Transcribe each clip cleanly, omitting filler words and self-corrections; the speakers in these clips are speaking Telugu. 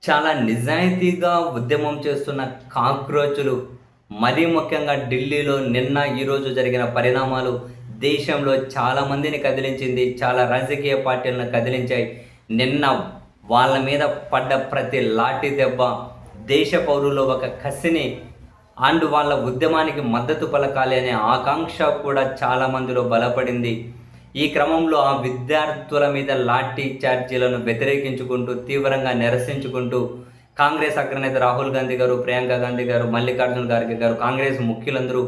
చాలా నిజాయితీగా ఉద్యమం చేస్తున్న కాక్రోచులు, మరీ ముఖ్యంగా ఢిల్లీలో నిన్న, ఈరోజు జరిగిన పరిణామాలు దేశంలో చాలామందిని కదిలించింది. చాలా రాజకీయ పార్టీలను కదిలించాయి. నిన్న వాళ్ళ మీద పడ్డ ప్రతి లాఠీ దెబ్బ దేశ పౌరుల్లో ఒక కసిని వాళ్ళ ఉద్యమానికి మద్దతు పలకాలి అనే ఆకాంక్ష కూడా చాలామందిలో బలపడింది. ఈ క్రమంలో ఆ విద్యార్థుల మీద లాఠీ చార్జీలను వ్యతిరేకించుకుంటూ, తీవ్రంగా నిరసించుకుంటూ కాంగ్రెస్ అగ్రనేత రాహుల్ గాంధీ గారు, ప్రియాంక గాంధీ గారు, మల్లికార్జున ఖార్గే గారు, కాంగ్రెస్ ముఖ్యులందరూ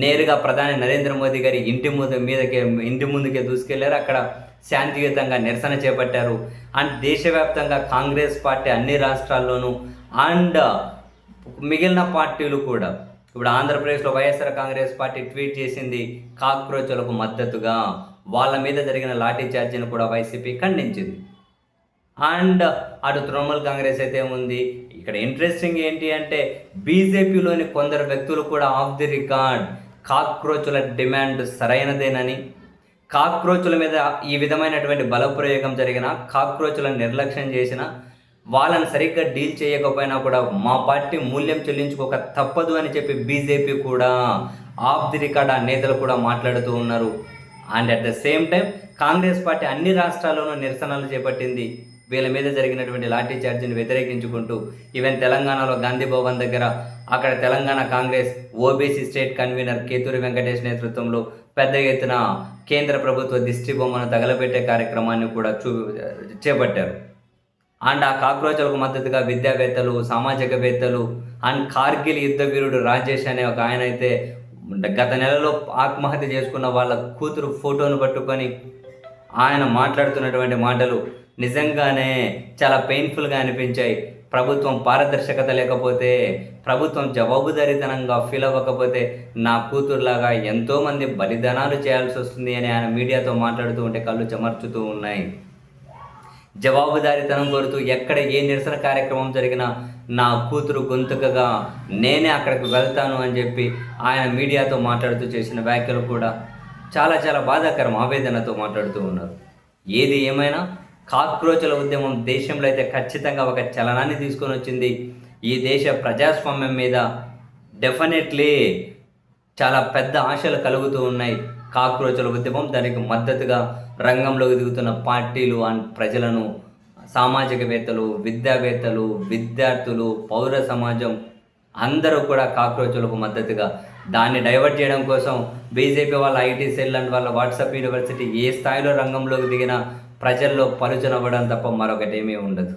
నేరుగా ప్రధాని నరేంద్ర మోదీ గారి ఇంటి ముందుకే దూసుకెళ్లారు. అక్కడ శాంతియుతంగా నిరసన చేపట్టారు. అండ్ దేశవ్యాప్తంగా కాంగ్రెస్ పార్టీ అన్ని రాష్ట్రాల్లోనూ అండ్ మిగిలిన పార్టీలు కూడా, ఇప్పుడు ఆంధ్రప్రదేశ్లో వైఎస్ఆర్ కాంగ్రెస్ పార్టీ ట్వీట్ చేసింది కాక్రోచులకు మద్దతుగా. వాళ్ళ మీద జరిగిన లాఠీ చార్జీని కూడా వైసీపీ ఖండించింది. అండ్ అటు తృణమూల్ కాంగ్రెస్ అయితే ఉంది. ఇక్కడ ఇంట్రెస్టింగ్ ఏంటి అంటే, బీజేపీలోని కొందరు వ్యక్తులు కూడా ఆఫ్ ది రికార్డ్ కాక్రోచుల డిమాండ్ సరైనదేనని, కాక్రోచుల మీద ఈ విధమైనటువంటి బలప్రయోగం జరిగిన, కాక్రోచులను నిర్లక్ష్యం చేసిన, వాళ్ళని సరిగ్గా డీల్ చేయకపోయినా కూడా మా పార్టీ మూల్యం చెల్లించుకోక తప్పదు అని చెప్పి బీజేపీ కూడా ఆఫ్ ది రికార్డ్ ఆ నేతలు కూడా మాట్లాడుతూ ఉన్నారు. And at the same time Congress party అన్ని రాష్ట్రాల్లోనూ నిరసనలు చేపట్టింది వీళ్ళ మీద జరిగినటువంటి లాఠీ చార్జీని వ్యతిరేకించుకుంటూ. ఈవెన్ తెలంగాణలో గాంధీ భవన్ దగ్గర అక్కడ Telangana Congress OBC state convener Kethuri Venkatesh నేతృత్వంలో పెద్ద ఎత్తున కేంద్ర ప్రభుత్వ దిష్టి బొమ్మను తగలబెట్టే కార్యక్రమాన్ని కూడా చేపట్టారు. అండ్ ఆ కాక్రోచులకు మద్దతుగా విద్యావేత్తలు, సామాజికవేత్తలు అండ్ కార్గిల్ యుద్ధ వీరుడు రాజేష్ అనే ఒక ఆయన అయితే గత నెలలో ఆత్మహత్య చేసుకున్న వాళ్ళ కూతురు ఫోటోను పట్టుకొని ఆయన మాట్లాడుతున్నటువంటి మాటలు నిజంగానే చాలా పెయిన్ఫుల్గా అనిపించాయి. ప్రభుత్వం పారదర్శకత లేకపోతే, ప్రభుత్వం జవాబుదారీతనంగా ఫీల్ అవ్వకపోతే నా కూతురులాగా ఎంతోమంది బలిదానాలు చేయాల్సి వస్తుంది అని ఆయన మీడియాతో మాట్లాడుతూ ఉంటే కళ్ళు చెమర్చుతూ ఉన్నాయి. జవాబుదారీతనం కోరుతూ ఎక్కడ ఏ నిరసన కార్యక్రమం జరిగినా నా కూతురు గొంతుకగా నేనే అక్కడికి వెళ్తాను అని చెప్పి ఆయన మీడియాతో మాట్లాడుతూ చేసిన వ్యాఖ్యలు కూడా చాలా చాలా బాధాకరం, ఆవేదనతో మాట్లాడుతూ ఉన్నారు. ఏది ఏమైనా కాక్రోచుల ఉద్యమం దేశంలో అయితే ఖచ్చితంగా ఒక చలనాన్ని తీసుకొని వచ్చింది. ఈ దేశ ప్రజాస్వామ్యం మీద డెఫినెట్లీ చాలా పెద్ద ఆశలు కలుగుతూ ఉన్నాయి. కాక్రోచుల ఉద్యమం, దానికి మద్దతుగా రంగంలోకి దిగుతున్న పార్టీలు అండ్ ప్రజలను, సామాజికవేత్తలు, విద్యావేత్తలు, విద్యార్థులు, పౌర సమాజం అందరూ కూడా కాక్రోచులకు మద్దతుగా. దాన్ని డైవర్ట్ చేయడం కోసం బీజేపీ వాళ్ళ ఐటీ సెల్ అండ్ వాళ్ళ వాట్సాప్ యూనివర్సిటీ ఏ స్థాయిలో రంగంలోకి దిగినా ప్రజల్లో పలుచనవ్వడం తప్ప మరొకటేమీ ఉండదు.